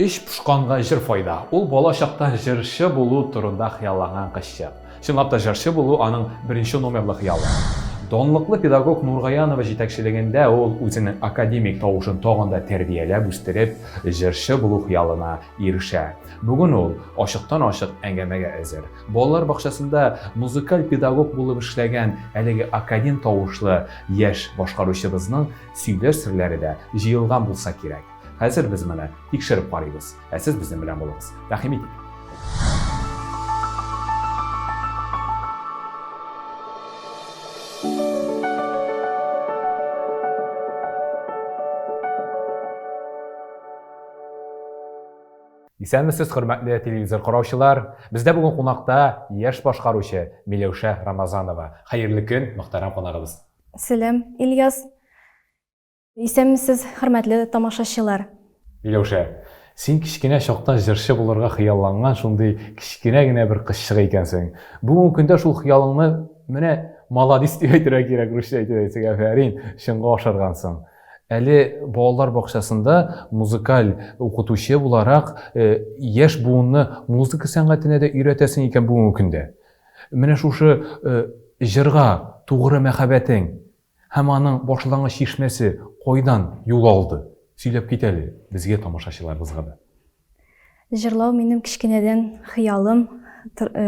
Иш пушканга жыр файда. Ул балачакта жырчы булуу турында хыяллаган кызчык. Чынлап та жырчы булуу аның беренче номерлы хыялы. Донлыклы педагог Нургаянова җитәкчелегендә ул үзенең академик тавышын тагын да тәрбияләп үстереп, жырчы булу хыялына ирешә. Бүген ул ачыктан-ачык әңгәмәгә әзер. Балалар бакчасында музыкаль педагог булып эшләгән әлеге академ тавышлы яшь башкаручыбызның сөйләр серләре дә җыелган булса кирәк. Хәзер без моны тикшереп карыйбыз. Ә сез безнең белән булыгыз. Рәхим итик. Исәнмесез, хөрмәтле телевизор караучылар. Бездә бүген кунакта яшь башкаручы Миләүшә Рамазанова. Хәерле көн, мөхтәрәм кунагыбыз. Сәлам, Ильяс. Исәнмесез, хөрмәтле тамашачылар. Миләүшә, син кичкенә чактан җырчы булырга хыялланган шундый кичкенә генә бер кызчык икәнсең. Бүген көндә шул хыялыңны менә молодец дип әйтергә кирәк, русча әйтсәк, афәрин, чынга ашыргансың. Әле балалар бакчасында музыкаль укытучы буларак яшь буынны музыка сәнгатенә дә өйрәтәсең икән бүгенге көндә. Менә шушы җырга тугры мәхәббәтең һәм аның башлангыч чишмәсе кайдан юл алды? Сөйләп кит әле безгә, тамашачыларыбызга да. Җырлау минем кичкенәдән хыялым.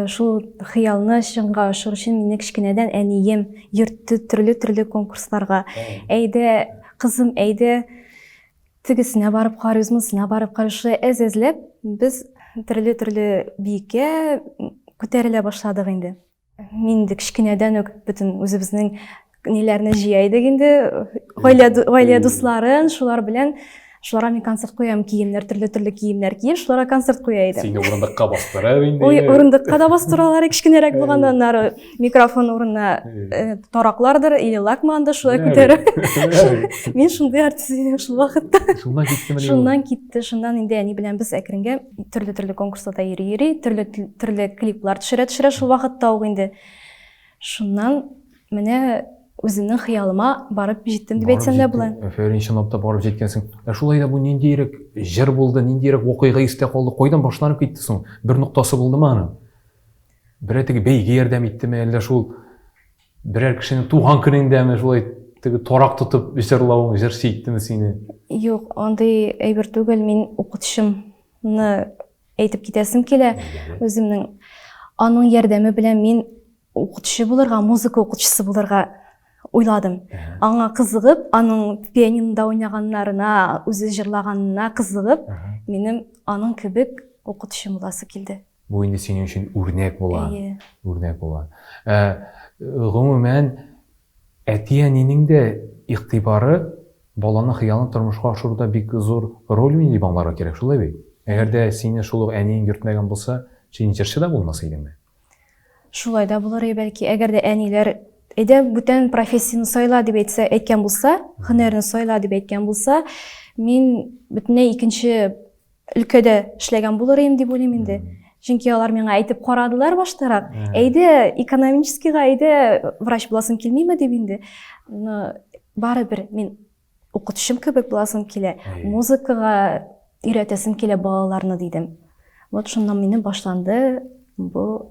Шул хыялны чынга ашыру өчен мине кичкенәдән әнием йөртте төрле конкурсларга. Әйдә, кызым, әйдә, тегесенә барып карыйбыз, монысына барып карышы әзәзләп, без төрле биеккә күтәрелә башладык инде. Мин дә кичкенәдән үк бөтен үзебезнең ниләрне җыя идек инде, гаилә дусларын, шулар белән шуларга мин концерт куям, киемнәр, төрле киемнәр киеп, шуларга концерт куя идем. Сине урындыкка бастырып инде. Ой, урындыкка да бастыралар, кичкенәрәк булганнан нары микрофон урынына тараклардыр, или лакманды шулай күтәреп. Мин шундый артист идем шул вакытта. Шуннан китте, шуннан инде әни белән без әкренгә төрле конкурсларда йөри, төрле клиплар төшерә шул вакытта ук инде. Шуннан менә үземнең хыялыма барып җиттем дип әйтсәм дә була. Афәрин, чынлап та барып җиткәнсең. Шулай да бу ниндирәк җыр булды, ниндирәк вакыйга истә калды, кайдан башланып китте соң? Бер ноктасы булдымы аның? Берәр теге бәйгә ярдәм иттеме, әллә шул берәр кешенең туган көнендәме шулай теге тарак тотып җырлавың җырчы иттеме сине? Юк, андый әйбер түгел, мин укытучымны әйтеп китәсем килә. Үземнең аның ярдәме белән мин укытучы булырга, музыка укытучысы булырга уйладым. Аңа кызыгып, аның пианинода уйнаганнарына, үзе җырлаганына кызыгып, минем аның кебек укытучым буласы килде. Бу инде синең өчен үрнәк була. Үрнәк була. Гомумән, әти-әнинең дә игътибары баланың хыялын тормышка ашыруда бик зур роль уйный дип аңларга кирәк, шулай бит? Әгәр дә сине шул әниең йөртмәгән булса, син җырчы да булмас идеңме? Шулай да булыр, бәлки, әгәр дә әниләр әйдә бүтән профессияны сайла дип әйткән булса, һөнәрне сайла дип әйткән булса, мин бөтенләй икенче өлкәдә эшләгән булыр идем дип уйлыйм инде. Чөнки алар миңа әйтеп карадылар баштарак. Әйдә, экономическийга, әйдә, врач буласың килмиме дип инде. Барыбер мин укытучым кебек буласым килә, музыкага өйрәтәсем килә балаларны дидем. Вот шуннан минем башланды бу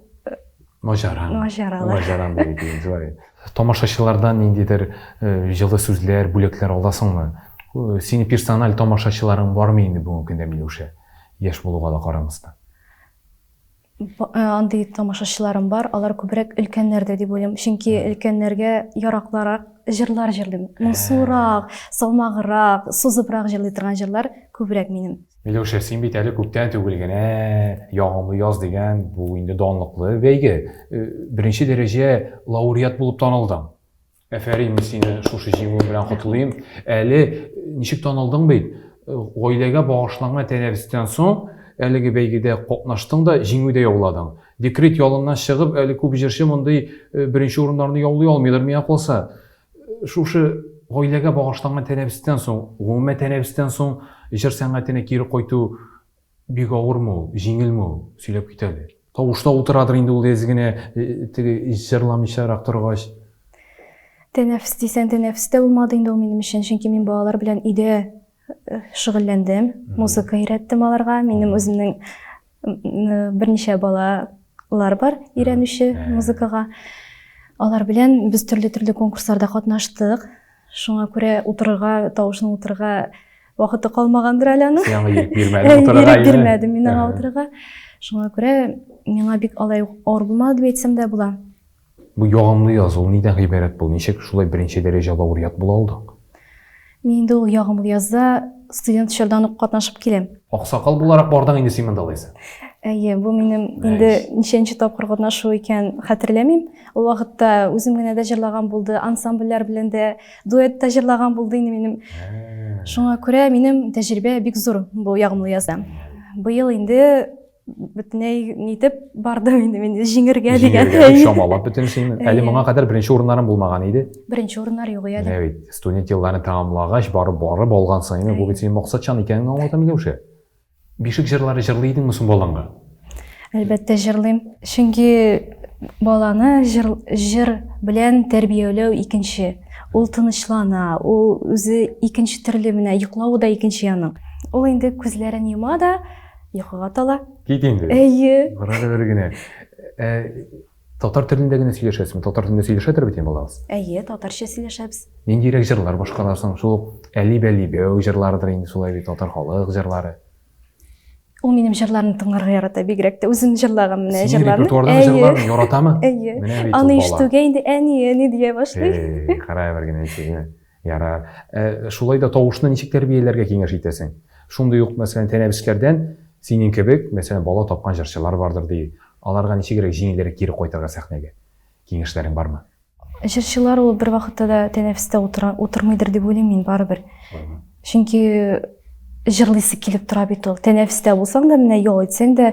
Мажаралар дип. Тамашачылардан ниндидер җылы сүзләр, бүләкләр аласыңмы? Синең персональ тамашачыларың бармы инде бүгенге көндә, Миләүшә? Яшь булуга да карамастан. Андый тамашачыларым бар, алар күбрәк өлкәннәрдә дип уйлыйм. Чөнки өлкәннәргә яраклырак җырлар җырлыйм. Моңсурак, салмагырак, сузыбрак җырлый торган җырлар күбрәк минем. Миләүшә, син бит әле күптән түгел генә ягымлы яз дигән бу инде данлыклы бәйге беренче дәрәҗә лауреат булып танылдың. Афәрин, сине шушы җиңү белән котлыйм. Әле ничек танылдың бит? Гаиләгә багышланган тәнәфестән соң әлеге бәйгедә катнаштың да җиңүдә яуладың. Декрет ялыннан чыгып, әле күп җырчы мондай беренче урыннарны яулый алмыйдыр, миңа калса. Шушы гаиләгә багышланган тәнәфестән соң, гомумән тәнәфестән соң җыр сәнгатенә кире кайту бик авырмы, җиңелме? Сөйләп кит әле. Тавышта утырадыр инде ул әзгенә теге җырламыйчарак торгач. Тәнәфес дисәң, тәнәфестә булмады инде ул минем өчен, чөнки мин балалар белән өйдә шөгыльләндем, музыка өйрәттем аларга. Минем үземнең берничә балалар бар өйрәнүче музыкага. Алар белән без төрле конкурсларда катнаштык. Шуңа күрә утырырга, тавышны утырырга вакыты калмагандыр әле аның. Сиңа ирек бирмәдем утырырга. Бирмәдем мин аңа утырырга. Шуңа күрә миңа бик алай авыр булмады дип әйтсәм дә була. Бу ягымлы язу нидән гыйбарәт бул? Ничек шулай беренче дәрәҗә лауреат була алдың? Мин инде ул ягымлы язда студент чордан ук катнашып киләм. Аксакал буларак бардың инде син монда алайсың. Әйе, бу минем инде ничәнче тапкыр катнашу икән хәтерләмим. Ул вакытта үзем генә дә җырлаган булды, ансамбльләр белән дә дуэтта җырлаган булды инде минем. Шуңа күрә минем тәҗрибә бик зур бу ягымлы язда. Быел инде бөтенләй нитеп бардым инде мин җиңергә дигән. Шамалап бөтенсең. Әле моңа кадәр беренче урыннарым булмаган иде. Беренче урыннар юк иде. Evet, студент елларын тәмамлагач барып алган сайын бу бит синең максатчан икәнен аңлатам Миләүшә. Бишек җырлары җырлый идеңме соң балаңга? Әлбәттә җырлыйм. Чөнки баланы җыр белән тәрбияләү икенче. Ул тынычлана, ул үзе икенче төрле менә йоклау да икенче яның. Ул инде күзләрен йома да йокыга тала. Кит инде. Әйе. Карады бер генә. Татар телендә генә сөйләшәсезме? Татар телендә сөйләшәдер бит балагыз? Әйе, татарча сөйләшәбез. Ниндирәк җырлар башкарасың? Шул әлиб-әлибәү җырлардыр инде шулай бит татар халык җырлары. Ул минем җырларны тыңларга ярата бигрәк тә. Үзем җырлаган менә Синең җырларны. репертуардан җырларны яратамы? Әйе. Менә бит Аны ул бала. ишетүгә инде әни дия башлый. Карай бер генә ишетүгә. Ярар. Шулай да тавышны ничек тәрбияләргә киңәш итәсең? Шундый ук мәсәлән тәнәфескәрдән синең кебек, мәсәлән бала тапкан җырчылар бардыр ди. Аларга ничегрәк җиңелрәк кире кайтырга сәхнәгә? Киңәшләрең бармы? Җырчылар ул бер вакытта да тәнәфестә утырмыйдыр дип уйлыйм мин барыбер. Чөнки җырлыйсы килеп тора бит ул. Тәнәфестә булсаң да менә ял итсәң дә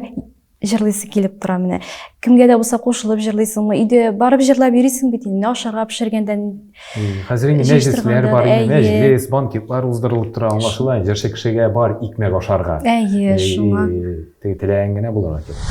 җырлыйсы килеп тора менә. Кемгә дә булса кушылып җырлыйсыңмы? Өйдә барып җырлап йөрисең бит инде ашарга пешергәндән. Хәзер инде мәҗлесләр бар, мәҗлес, банкетлар уздырылып тора, аңлашыла. Җырчы кешегә бар икмәк ашарга. Әйе, шуңа. Теләгән генә булырга кирәк.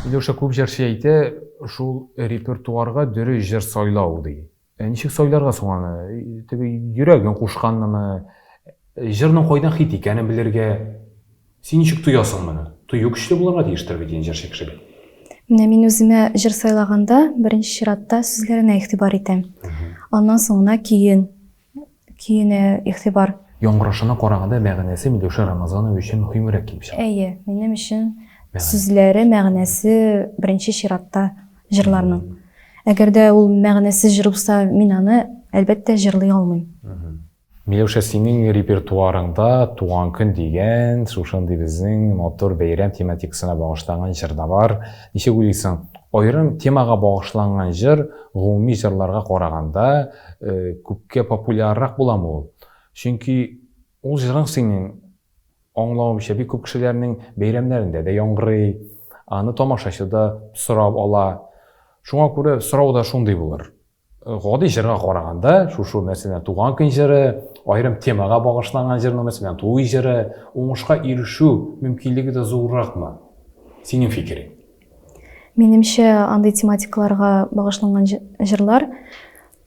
Миләүшә күп җырчы әйтә, шул репертуарга дөрес җыр сайлау ди. Ничек сайларга соң аны? Теге йөрәгең кушканмы? Җырның кайдан хит икәнен белергә син ничек тоясың моны? Тою көчле булырга тиештер бит җырчы кеше. Менә мин үземә җыр сайлаганда беренче чиратта сүзләренә игътибар итәм. Аннан соңына киенә игътибар. Яңгырашына караганда мәгънәсе Миләүшә Рамазанова өчен мөһимрәк килеп чыга. Әйе, минем өчен сүзләре, мәгънәсе беренче чиратта җырларның. Әгәр дә ул мәгънәсез җыр булса, мин аны әлбәттә җырлый алмыйм. Миләүшә, синең репертуарыңда туган көн дигән, шушындый безнең матур бәйрәм тематикасына багышланган җыр да бар. Ничек уйлыйсың? Аерым темага багышланган җыр гомуми җырларга караганда күпкә популяррак буламы ул? Чөнки ул җырың синең аңлавымча бик күп кешеләрнең бәйрәмнәрендә дә яңгырый, аны тамашачы да сорап ала. Шуңа күрә сорау да шундый булыр. Гади җырга караганда, шушы мәсәлән туган көн җыры, аерым темага багышланган җырны, мәсәлән туй җыры, уңышка ирешү мөмкинлеге дә зурракмы? Синең фикерең? Минемчә, андый тематикаларга багышланган җырлар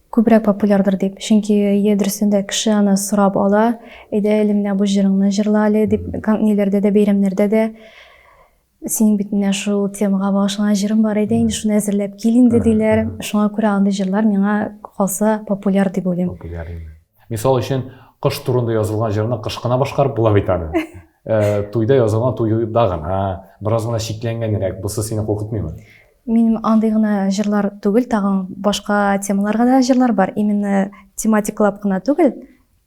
күбрәк популярдыр дип. Чөнки дөресендә кеше аны сорап ала, әйдә әле менә бу җырыңны җырла әле дип, ниләрдә дә, бәйрәмнәрдә дә синең бит менә шул темага багышланган җырың бар иде, инде шуны әзерләп кил инде диләр. Шуңа күрә андый җырлар миңа калса популяр дип уйлыйм. Мисал өчен, кыш турында язылган җырны кыш кына башкарып була бит аны. Туйда язылган туйда гына, бераз гына шикләнгәнрәк, бусы сине куркытмыймы? Минем андый гына җырлар түгел, тагын башка темаларга да җырлар бар. Именно тематикалап кына түгел,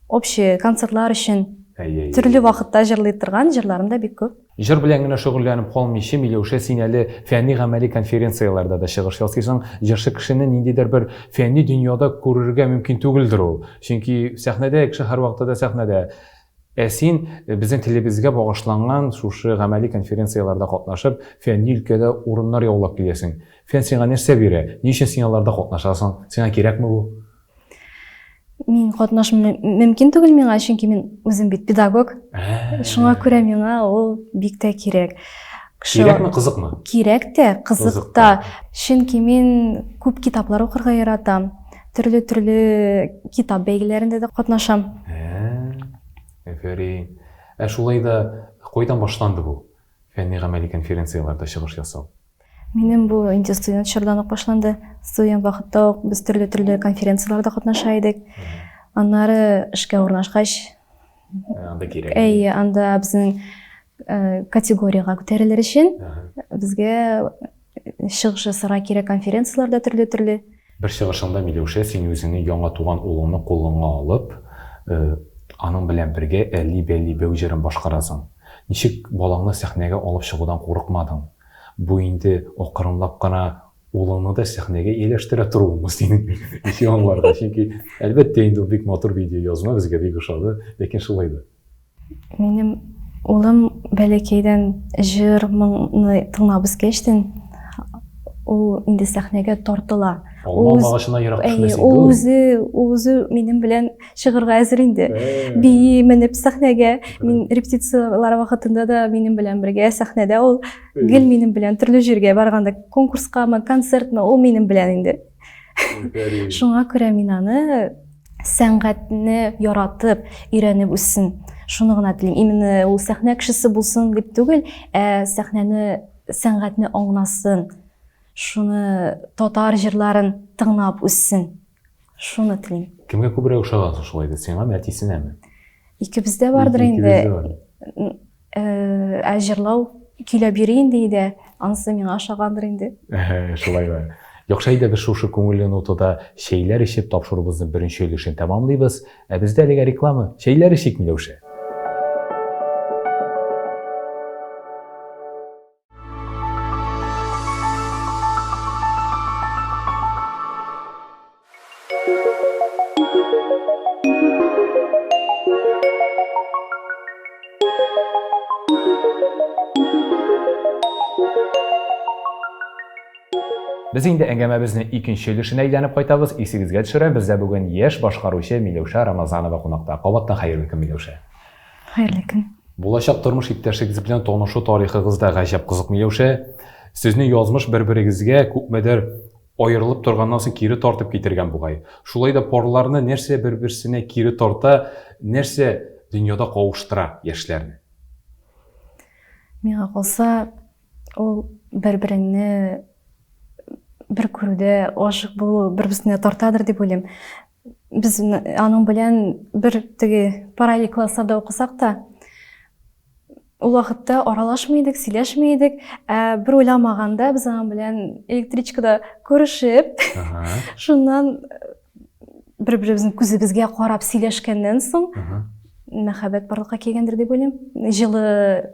общий концертлар өчен төрле вакытта җырлый торган җырларым да бик күп. Җыр белән генә шөгыльләнеп калмыйча, Миләүшә, син әле фәнни-гамәли конференцияларда да чыгыш ясыйсың. Җырчы кешене ниндидер бер фәнни дөньяда күрергә мөмкин түгелдер ул. Чөнки сәхнәдә кеше һәр вакытта да сәхнәдә. Син безнең телебезгә багышланган шушы гамәли конференцияларда катнашып, фәнни өлкәдә урыннар яулап киләсең. Фән сиңа нәрсә бирә? Ни өчен син аларда катнашасың? Сиңа кирәкме бу? Мин катнашмам мөмкин түгел миңа, чөнки мин үзем бит педагог. Шуңа күрә миңа ул бик тә кирәк. Кирәкме, кызыкмы? Кирәк тә, кызык та. Чөнки мин күп китаплар укырга яратам. Төрле китап бәйгеләрендә дә катнашам. Әфәрин. Шулай да кайдан башланды бу? Фәнни-гамәли конференцияларда чыгыш ясау. Минем бу инде студент чордан ук башланды. Студент вакытта ук без төрле конференцияларда катнаша идек. Аннары эшкә урнашкач, анда кирәк. Анда безнең категорияга күтәрелер өчен безгә чыгыш ясарга кирәк конференцияларда төрле. Бер чыгышында Миләүшә, син үзеңне яңа туган улыңны кулыңа алып, аның белән бергә әлли-бәлли бәү җырын башкарасың. Ничек балаңны сәхнәгә алып чыгудан курыкмадың? Бу инде акрынлап кына улыңны да сәхнәгә ияләштерә торуыңмы синең ничек аңларга? Чөнки әлбәттә инде бик матур видео язма безгә бик ошады, ләкин шулай да. Минем улым бәләкәйдән җырны тыңлап үскәчтен, ул инде сәхнәгә тартыла. Алмагашына ерак төшмәсен. Ул үзе минем белән чыгырга әзер инде. Бии менеп сәхнәгә, мин репетициялар вакытында да минем белән бергә сәхнәдә ул гел минем белән төрле җиргә барганда, конкурскамы, концертмы, ул минем белән инде. Шуңа күрә мин аны сәнгатьне яратып, өйрәнеп үссен. Шуны гына телим. Именно ул сәхнә кешесе булсын дип түгел, сәнгатьне аңласын. Шуны татар җырларын тыңлап үссен. Шуны телим. Кемгә күбрәк ошагансың шулай да? Сиңәме, әтисенәме? Икебездә бардыр инде. Җырлау көйләп йөри инде иде. Анысы миңа ошагандыр инде. Шулай да. Яхшы иде, без шушы күңелле нотада шәйләр ичеп тапшыруыбызны беренче өлешен тәмамлыйбыз. Бездә әлегә реклама. Шәйләр ичик, Миләүшә. Без инде әңгәмәбезне икенче өлешенә әйләнеп кайтабыз. Исегезгә төшерәм, бездә бүген яшь башкаручы Миләүшә Рамазанова кунакта. Кабаттан хәерле көн, Миләүшә. Хәерле көн. Булачак тормыш иптәшегез белән танышу тарихыгыз да гаҗәп кызык, Миләүшә. Сезнең язмыш бер-берегезгә күпмедер аерылып торганнан соң кире тартып китергән бугай. Шулай да парларны нәрсә бер-берсенә кире тарта, нәрсә дөньяда кавыштыра яшьләрне? Миңа калса, ул бер-береңне бер күрүдә ашык булу бер-берсенә тартадыр дип уйлыйм. Без аның белән бер теге параллель классларда укысак та, ул вакытта аралашмыйдык, сөйләшмәйдек, бер уйламаганда без аның белән электричкада күрешеп, шуннан бер-беребезнең күзебезгә карап сөйләшкәннән соң мәхәббәт барлыкка килгәндер дип уйлыйм. Җылы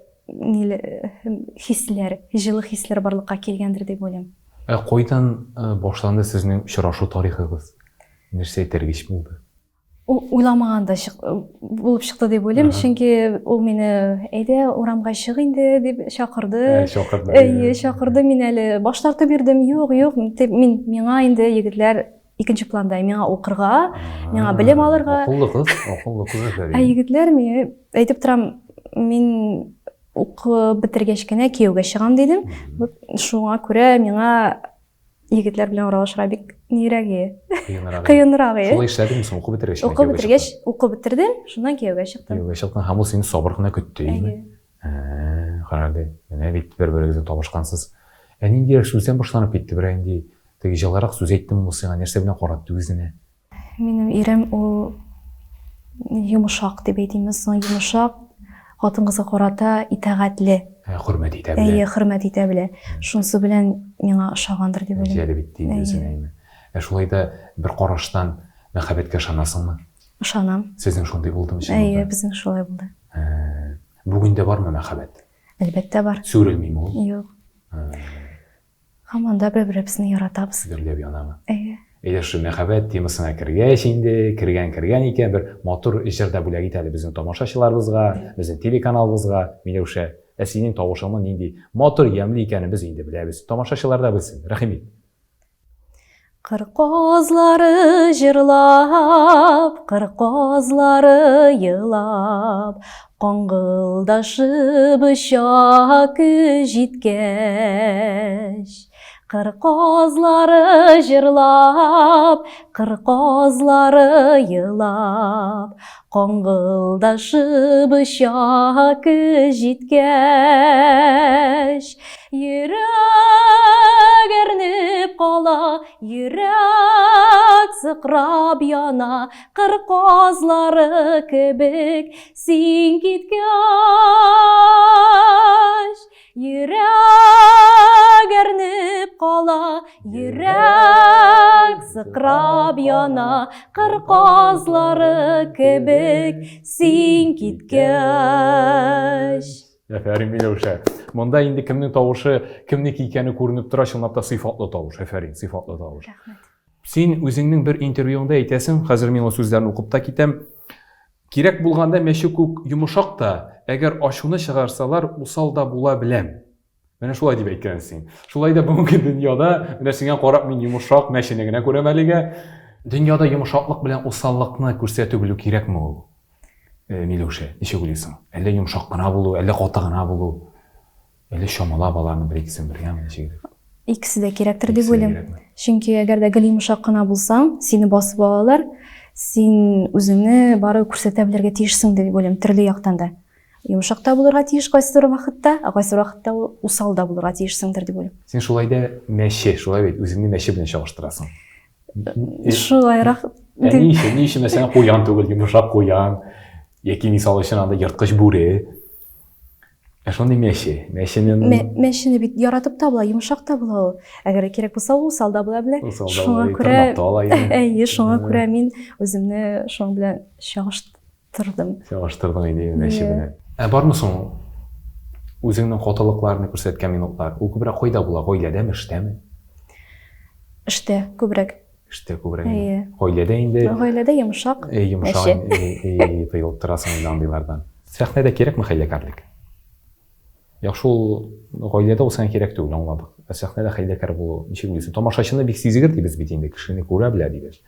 хисләр барлыкка килгәндер дип уйлыйм. Кайдан башланды сезнең очрашу тарихыгыз? Нәрсә әйтергә булды? Ул уйламаганда булып чыкты дип уйлыйм, чөнки ул мине әйдә урамга чык инде дип чакырды. Чакырды, мин әле баш тартып бирдем. Юк, миңа инде егетләр икенче планда, миңа укырга, миңа белем алырга. Акыллы кыз. Егетләр миңа әйтеп торам, мин укып бетергәч кенә кияүгә чыгам дидем. Шуңа күрә миңа егетләр белән аралашырга бик нирәге, Кыйынрак. кыенрак. Шулай эшләдеңме соң укып бетергәч? Укып бетергәч, укып бетердем, шуннан кияүгә чыктым. Кияүгә чыктың һәм ул сине сабыр гына көтте, әйме? Карады. Менә бит бер-берегезне табышкансыз. Нинди сүздән башланып китте бер инде. Теге җыларак сүз әйттем ул сиңа, нәрсә белән каратты үзенә? Минем ирем ул йомшак дип әйтимме соң, йомшак, хатын-кызга карата итәгатьле. Хөрмәт итә белә. Хөрмәт итә белә. Шунысы белән миңа ошагандыр дип уйлыйм. Җәлеп итте үзенә, әйме? Шулай да бер караштан мәхәббәткә ышанасыңмы? Ышанам. Сезнең шундый булдымы чынлыкта? Безнең шулай булды. Бүген дә бармы мәхәббәт? Әлбәттә бар. Сүрелмиме ул? Юк. Һаман да бер-беребезне яратабыз. Гөрләп янамы? Әйдә шул мәхәббәт темасына кергәч инде, кергән икән, бер матур җырда бүләк ит әле безнең тамашачыларыбызга, безнең телеканалыбызга. Миләүшә, синең тавышыңның нинди матур, ямьле икәнен без инде беләбез. Тамашачылар да белсен. Рәхим ит. Кыр казлары җырлап, кыр казлары елап, каңгылдашып оча көз җиткәч. Кыр казлары җырлап, кыр казлары елап, каңгылдашып оча көз җиткәч. Йөрәк әрнеп кала, йөрәк сыкрап яна, кыр казлары кебек син киткәч. Йөрәк әрнеп кала, йөрәк сыкрап яна, кыр казлары кебек син киткәч. Афәрин Миләүшә. Монда инде кемнең тавышы, кемнеке икәне күренеп тора, чынлап та сыйфатлы тавыш. Афәрин, сыйфатлы тавыш. Рәхмәт. Син үзеңнең бер интервьюңда әйтәсең, хәзер мин ул сүзләрне укып та китәм. Кирәк булганда мәче күк йомшак та, әгәр ачуны чыгарсалар, усал да була беләм. Менә шулай дип әйткәнсең. Шулай да бүгенге дөньяда, менә сиңа карап мин йомшак мәчене генә күрәм әлегә. Дөньяда йомшаклык белән усаллыкны күрсәтү белү кирәкме ул? Миләүшә, ничек уйлыйсың? Әллә йомшак кына булу, әллә каты гына булу? Әллә чамалап аларны бер икесен бергәме ничек? Икесе дә кирәктер дип уйлыйм. Чөнки әгәр дә гел йомшак кына булсаң, сине басып алалар, син үзеңне бары күрсәтә белергә тиешсең дип уйлыйм, төрле яктан да. Йомшак та булырга тиеш кайсы вакытта, кайсы вакытта усал да булырга тиешсеңдер дип уйлыйм. Син шулай да мәче, шулай бит, үзеңне мәче белән чагыштырасың. Шулайрак. Ничек мәсәлән куян түгел, йомшак куян, яки мисал өчен анда ерткыч бүре. Шундый мәчене бит яратып та була, йомшак та була ул. Әгәр кирәк булса, усал да була белә. Шуңа күрә мин үземне шуның белән чагыштырдым. Чагыштырдың инде мәче белән. Бармы соң үзеңнең катылыкларны күрсәткән минутлар? Ул күбрәк кайда була? Гаиләдәме, эштәме? Эштә күбрәк. Эштә күбрәк. Гаиләдә инде. Гаиләдә йомшак. Йомшак тыелып торасың инде андыйлардан. Сәхнәдә кирәкме хәйләкәрлек? Яхшы ул гаиләдә ул сиңа кирәк түгел, аңладык. Сәхнәдә хәйләкәр булу ничек уйлыйсың? Тамашачыны бик сизгер дибез бит инде, кешене күрә белә дибез.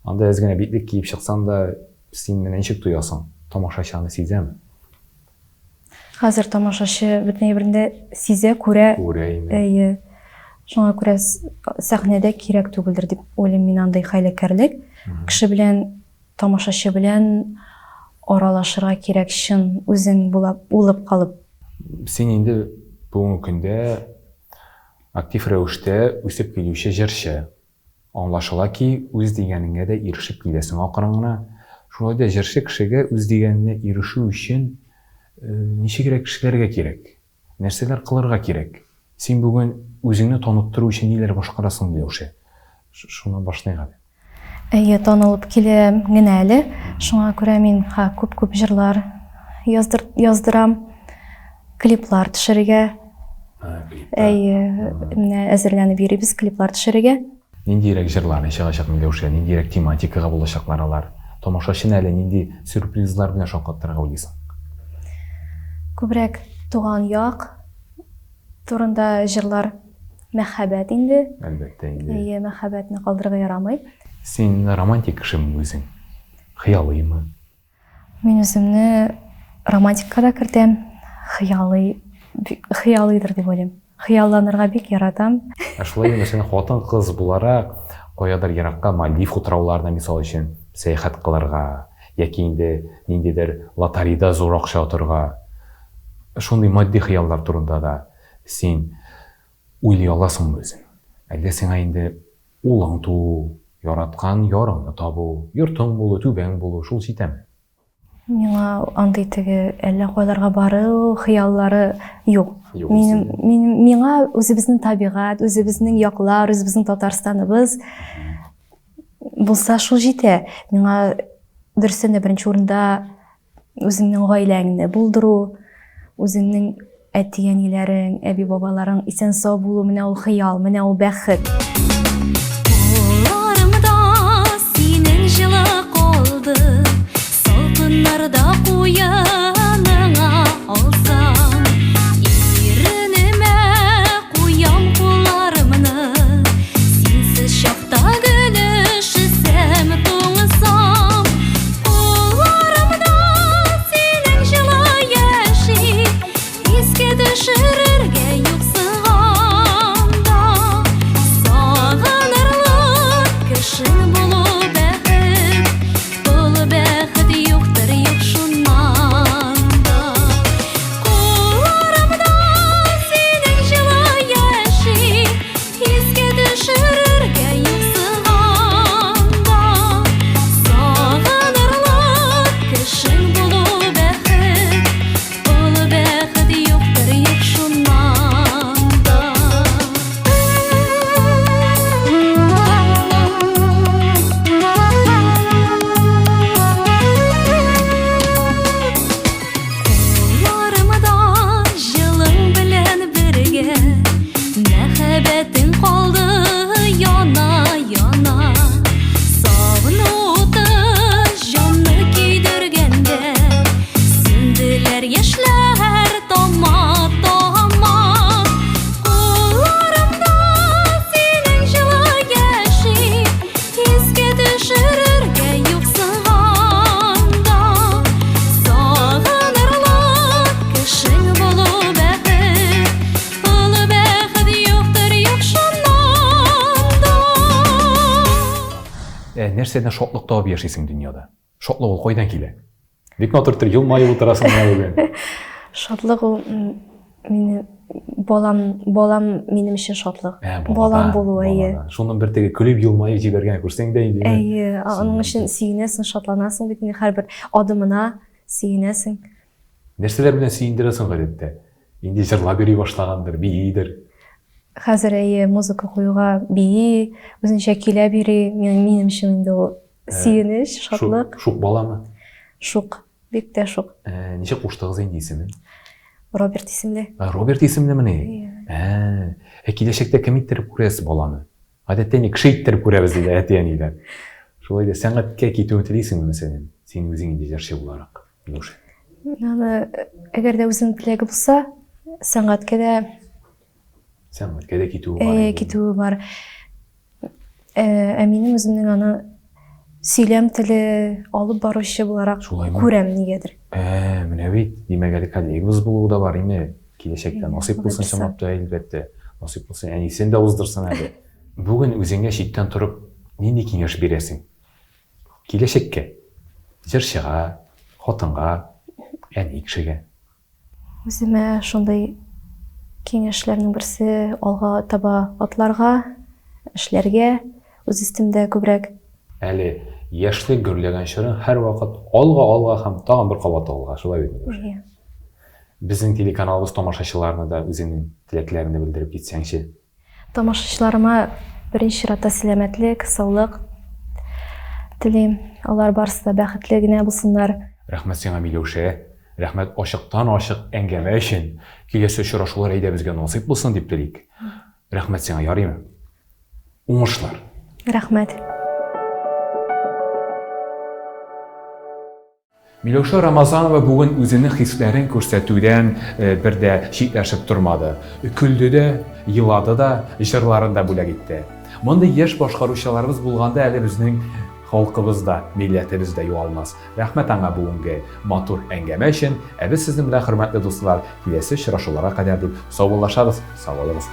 Анда әз генә битлек киеп чыксаң да, син менә ничек тоясың? Тамашачыны сизәме? Хәзер тамашачы бөтен берендә сизә, күрә. Күрә. Шуңа күрә сәхнәдә кирәк түгелдер дип уйлыйм мин андай хәйләкәрлек. Кеше белән, тамашачы белән аралашырга кирәк, чын үзең булып калып. Син инде бүгенге көндә актив рәвештә үсеп килүче җырчы. Аңлашыла ки, үз дигәнеңә дә ирешеп киләсең акрын гына. Шулай да җырчы кешегә үз дигәненә ирешү өчен ничегрәк эшләргә кирәк? Нәрсәләр кылырга кирәк? Син бүген үзеңне таныттыру өчен ниләр башкарасың Миләүшә? Шуннан башлыйк әле. Танылып киләм генә әле. Шуңа күрә мин күп җырлар яздырам. Клиплар төшерергә. Әзерләнеп йөрибез клиплар төшерергә. Ниндирәк җырларны чыгачак Миләүшә? Ниндирәк тематикага булачаклар алар? Тамашачыны әле нинди сюрпризлар белән шаккаттырырга уйлыйсың? Күбрәк туган як турында җырлар, мәхәббәт инде. Әлбәттә инде. Мәхәббәтне калдырырга ярамый. Син романтик кешеме үзең? Хыялыймы? Мин үземне романтикка да кертәм, хыялый хыялыйдыр дип ойлойм. Хыялланырга бик яратам. Шулай мәсәлән, хатын-кыз буларак каядыр еракка Мальдив утрауларына мисал өчен сәяхәт кылырга яки инде ниндидер лотерейда зур акча атырга, шундый матди хыяллар турында да син уйлый аласыңмы өзең? Әллә сиңа инде улың туу, яраткан ярыңны табу, йортың булу, түбәң булу, шул җитәме? Миңа андый теге әллә кайларга бару хыяллары юк. Юк, Миңа үзебезнең табигать, үзебезнең яклар, үзебезнең Татарстаныбыз булса шул җитә. Миңа дөресен дә беренче урында үзеңнең гаиләңне булдыру, үзеңнең әти-әниләрең, әби-бабаларың исән сау булу, менә ул хыял, менә ул бәхет. Salkınlarda kuyanına alsam, irinime kuyan kullarımını, sensiz şafta gülüşsem toğsam, kullarımda senin жылы yaşı, eski düşürürge yoksığanda, sağınırlık kışın bulu bәхет, bulu bәхет yoktur yok şundan da. Kullarımda senin жылы yaşı, eski düşürürge yoksığanda, sağınırlık kışın bulu bәхет yoktur yok şundan da. Kollarımda жылың белән бергә, мәхәббәтең калды яна-яна. Сагынуты җанны көйдергәндә, сүнделәр яшьләр тама-тама. Kollarımda senin жылы yaşı, esке düşürürge yoksığanda, sağınırlık kışın bulu bәхет yoktur yok şundan da. Нәрсәдән шатлык табып яшисең дөньяда? Шатлык ул кайдан килә? Бик матур елмаеп утырасың менә бүген. Шатлык ул мине балам минем өчен шатлык. Балам булу, әйе. Шуның бер теге көлеп елмаеп җибәргән күрсәң дә инде. Әйе, аның өчен сөенәсең, шатланасың бит, һәрбер адымына сөенәсең. Нәрсәләр белән сөендерәсең гадәттә? Инде җырлап йөри башлагандыр, биидер. Хәзер әйе, музыка куюга бии, үзенчә көйләп йөри, минем өчен инде ул сөенеч, шатлык, Шук баламы? шук, бик тә шук. Ничә куштыгыз инде исемен? Роберт исемле. Роберт исемлеме? Киләчәктә кем иттереп күрәсез баланы? Гадәттә ни кеше иттереп күрәбез диде әти-әниләр. Шулай да сәнгатькә китүне телисеңме мәсәлән? Син үзең инде җырчы буларак, Милуша. Аны әгәр дә үзенең теләге булса, сәнгатькә дә Сәнгатькә дә китү бар. китүе бар. Минем үземнең аны сөйләм теле алып баручы буларак Шулаймы? күрәм нигәдер. Менә бит, димәк әле коллегабыз булуы да бар име? Киләчәктә Әйе, насыйп булсын булса. чамап та әлбәттә. Насыйп булсын, әнисен дә уздырсын әле. Бүген үзеңә читтән торып нинди киңәш бирәсең? Киләчәккә, җырчыга, хатынга, әни кешегә. Үземә шундай киңәшләрнең берсе алга таба атларга, эшләргә, үз өстемдә күбрәк. Әле яшьлек гөрләгән чорың һәр вакыт алга һәм тагын бер кабат алга, шулай бит Милуша. Безнең телеканалыбыз тамашачыларына да үзеңнең теләкләреңне белдереп китсәңче. Тамашачыларыма беренче чиратта сәламәтлек, саулык телим. Алар барысы да бәхетле генә булсыннар. Рәхмәт сиңа, Миләүшә. Рәхмәт ачыктан-ачык әңгәмә өчен. Киләсе очрашулар әйдә безгә насыйп булсын дип телик. Рәхмәт сиңа, ярыймы? Уңышлар. Рәхмәт. Миләүшә Рамазанова бүген үзенең хисләрен күрсәтүдән бер дә читләшеп тормады. Көлде дә, елады да, җырларын да бүләк итте. Мондый яшь башкаручыларыбыз булганда әле безнең халкыбыз да, милләтебез дә югалмас. Рәхмәт аңа бүгенге матур әңгәмә өчен. Без сезнең белән, хөрмәтле дуслар, киләсе очрашуларга кадәр дип саубуллашабыз. Сау булыгыз.